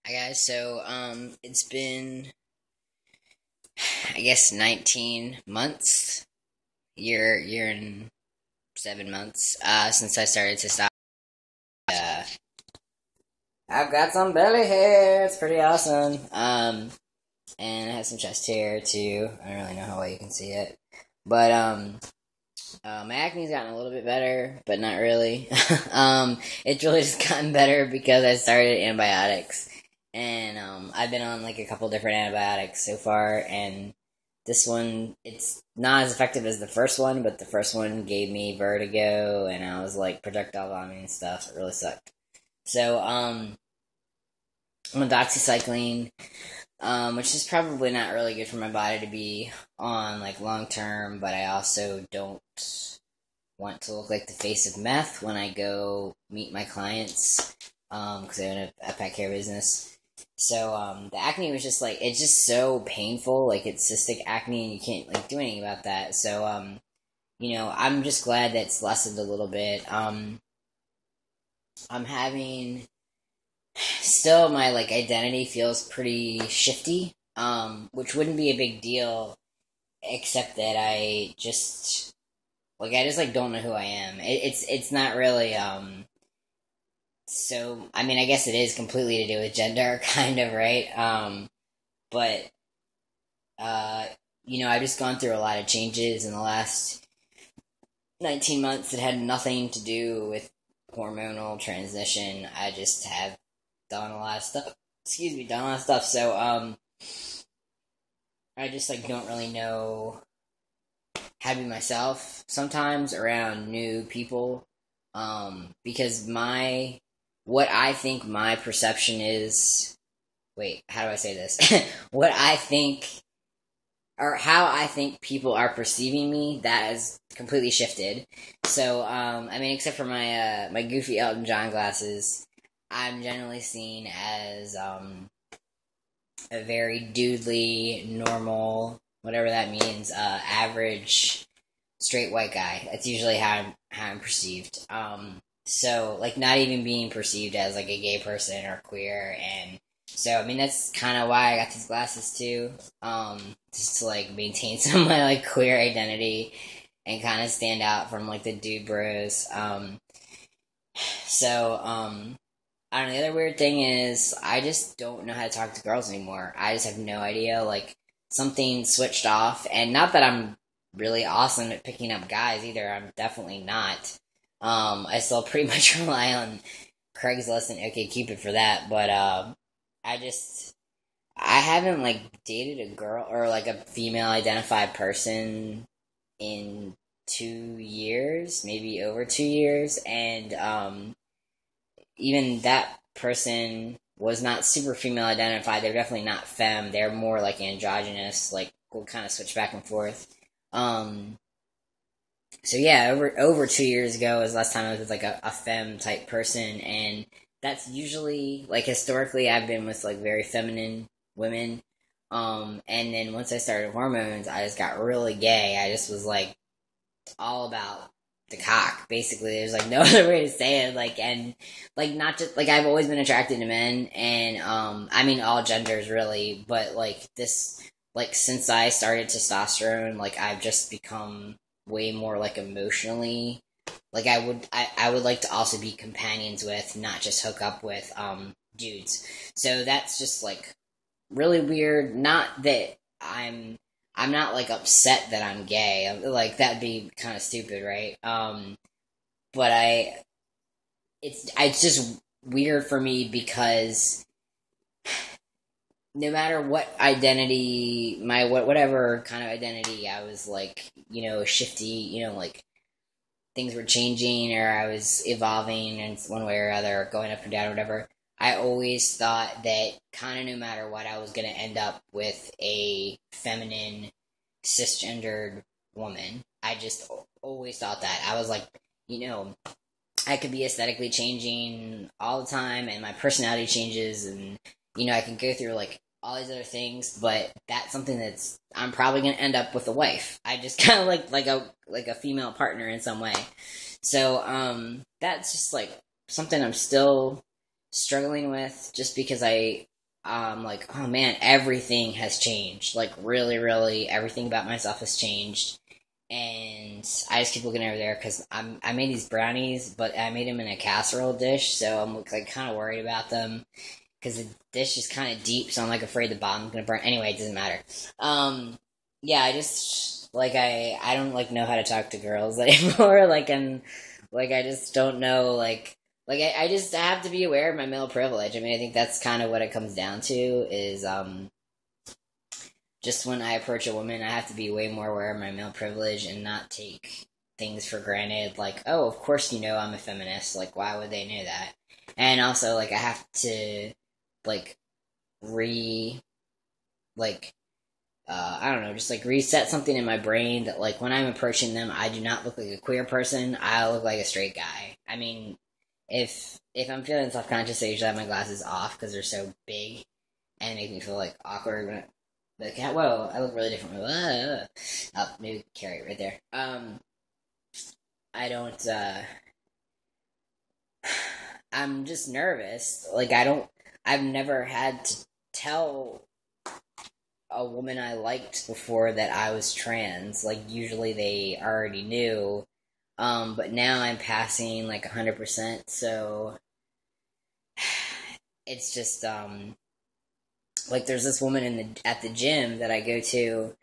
Hi guys, so it's been I guess 19 months, year and 7 months since I started to stop. Uh, I've got some belly hair. It's pretty awesome. And I have some chest hair too. I don't really know how well you can see it, but my acne's gotten a little bit better, but not really. It's really just gotten better because I started antibiotics. And I've been on like a couple different antibiotics so far, and this one, it's not as effective as the first one, but the first one gave me vertigo, and I was like projectile vomiting and stuff. It really sucked. So I'm on doxycycline, which is probably not really good for my body to be on like long term, but I also don't want to look like the face of meth when I go meet my clients, because I own a pet care business. So, the acne was just like, it's just so painful, like, it's cystic acne, and you can't, like, do anything about that. So, I'm just glad that it's lessened a little bit. I'm having, still, my, like, identity feels pretty shifty, which wouldn't be a big deal, except that I just, like, don't know who I am. It's not really, so, I mean, I guess it is completely to do with gender, kind of, right? But, I've just gone through a lot of changes in the last 19 months that had nothing to do with hormonal transition. I just have done a lot of stuff. Done a lot of stuff. So, I just, like, don't really know how to be myself sometimes around new people. Because what I think my perception is, wait, how do I say this? What I think, or how I think people are perceiving me, that has completely shifted. So, except for my goofy Elton John glasses, I'm generally seen as, a very dudely, normal, whatever that means, average, straight white guy. That's usually how I'm perceived. So, like, not even being perceived as, like, a gay person or queer, and so, I mean, that's kind of why I got these glasses, too, just to, like, maintain some of my, like, queer identity and kind of stand out from, like, the dude bros. I don't know, the other weird thing is, I just don't know how to talk to girls anymore. I just have no idea, like, something switched off, and not that I'm really awesome at picking up guys, either. I'm definitely not. I still pretty much rely on Craigslist and OkCupid for that, but, I haven't, like, dated a girl, or, like, a female-identified person in 2 years, maybe over 2 years, and, even that person was not super female-identified. They're definitely not femme. They're more, like, androgynous, like, we'll kind of switch back and forth. So yeah, over 2 years ago was the last time I was with, like, a femme type person, and that's usually, like, historically I've been with, like, very feminine women, and then once I started hormones, I just got really gay. I just was, like, all about the cock, basically. There's, like, no other way to say it, like, and, like, not just, like, I've always been attracted to men, and, I mean, all genders, really, but, like, this, like, since I started testosterone, like, I've just become way more, like, emotionally, like, I would like to also be companions with, not just hook up with, dudes. So that's just, like, really weird. Not that I'm not, like, upset that I'm gay. Like, that'd be kind of stupid, right? But it's just weird for me because no matter what identity, whatever kind of identity I was, like, shifty, like, things were changing, or I was evolving in one way or other, going up and down or whatever, I always thought that kind of no matter what, I was going to end up with a feminine, cisgendered woman. I just always thought that. I was like, I could be aesthetically changing all the time, and my personality changes, and, I can go through, like, all these other things, but that's something I'm probably going to end up with a wife. I just kind of like a female partner in some way. So, that's just, like, something I'm still struggling with, just because I I'm like, oh man, everything has changed. Like, really, really, everything about myself has changed. And I just keep looking over there because I made these brownies, but I made them in a casserole dish, so I'm like kind of worried about them because the dish is kind of deep, so I'm like afraid the bottom's gonna burn. Anyway, it doesn't matter. Yeah, I just like I don't like know how to talk to girls anymore. Like I just don't know I just have to be aware of my male privilege. I mean, I think that's kind of what it comes down to is just when I approach a woman, I have to be way more aware of my male privilege and not take things for granted. Like, oh, of course you know I'm a feminist. Like, why would they know that? And also, like, I have to like re like I don't know, just like reset something in my brain that like when I'm approaching them, I do not look like a queer person. I look like a straight guy. I mean, if I'm feeling self conscious, I usually have my glasses off because they're so big and make me feel like awkward. Like, whoa, I look really different. Oh, maybe carry it right there. I don't. I'm just nervous. Like I've never had to tell a woman I liked before that I was trans. Like usually they already knew. But now I'm passing like 100%, so it's just like there's this woman at the gym that I go to,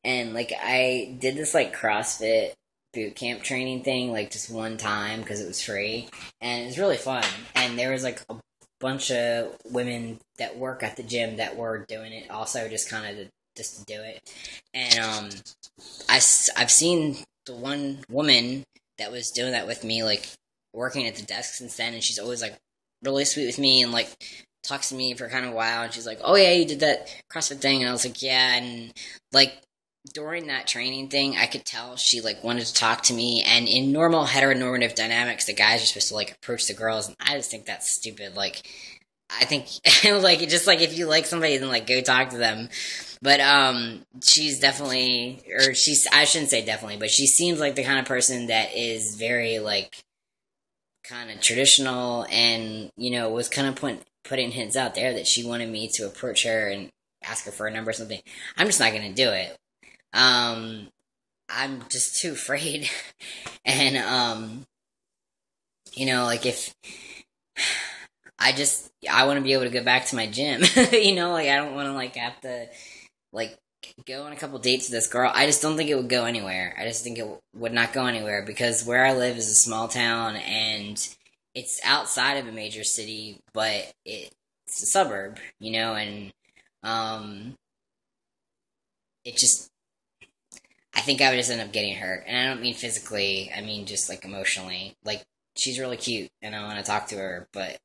and like I did this like CrossFit boot camp training thing like just one time because it was free, and it was really fun. And there was like a bunch of women that work at the gym that were doing it also, just kind of just to do it. And I've seen the one woman that was doing that with me, like working at the desk since then, and she's always like really sweet with me and like talks to me for kind of a while, and she's like, oh yeah, you did that CrossFit thing, and I was like, yeah. And like during that training thing, I could tell she like wanted to talk to me, and in normal heteronormative dynamics, the guys are supposed to like approach the girls, and I just think that's stupid. Like I think like just like if you like somebody, then like go talk to them. But she's definitely, or I shouldn't say definitely, but she seems like the kind of person that is very like kind of traditional, and you know was kind of putting hints out there that she wanted me to approach her and ask her for a number or something. I'm just not gonna do it. I'm just too afraid, and you know, like if I want to be able to go back to my gym, you know, like I don't want to like have to like go on a couple dates with this girl. I just don't think it would go anywhere. I just think it would not go anywhere because where I live is a small town and it's outside of a major city, but it's a suburb, you know, and it just, I think I would just end up getting hurt. And I don't mean physically, I mean just like emotionally. Like she's really cute and I want to talk to her, but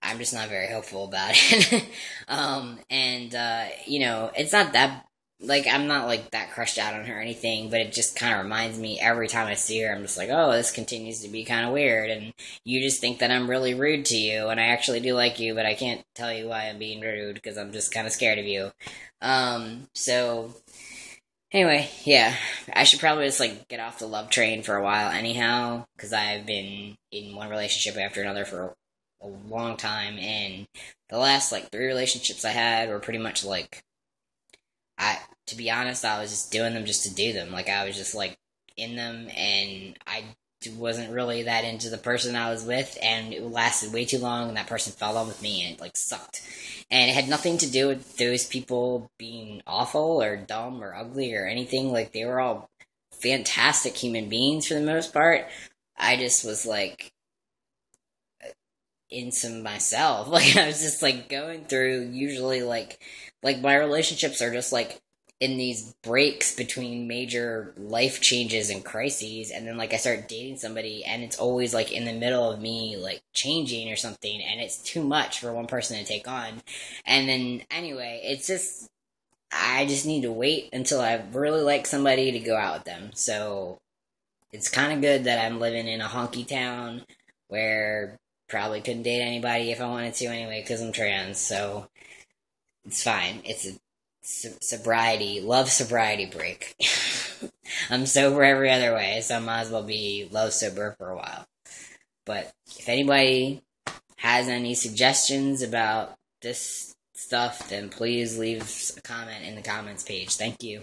I'm just not very hopeful about it. You know, it's not that, like, I'm not, like, that crushed out on her or anything, but it just kind of reminds me every time I see her, I'm just like, oh, this continues to be kind of weird, and you just think that I'm really rude to you, and I actually do like you, but I can't tell you why I'm being rude, because I'm just kind of scared of you. So, anyway, yeah, I should probably just, like, get off the love train for a while anyhow, because I've been in one relationship after another for a long time, and the last like 3 relationships I had were pretty much like, to be honest, I was just doing them just to do them. Like I was just like in them, and I wasn't really that into the person I was with, and it lasted way too long, and that person fell in love with me, and it like sucked. And it had nothing to do with those people being awful or dumb or ugly or anything. Like they were all fantastic human beings for the most part. I just was like into myself. Like I was just like going through usually like my relationships are just like in these breaks between major life changes and crises, and then like I start dating somebody and it's always like in the middle of me like changing or something, and it's too much for one person to take on. And then anyway, it's just I just need to wait until I really like somebody to go out with them. So it's kind of good that I'm living in a honky town where probably couldn't date anybody if I wanted to anyway because I'm trans, so it's fine. It's a love sobriety break. I'm sober every other way, so I might as well be love sober for a while. But if anybody has any suggestions about this stuff, then please leave a comment in the comments page. Thank you.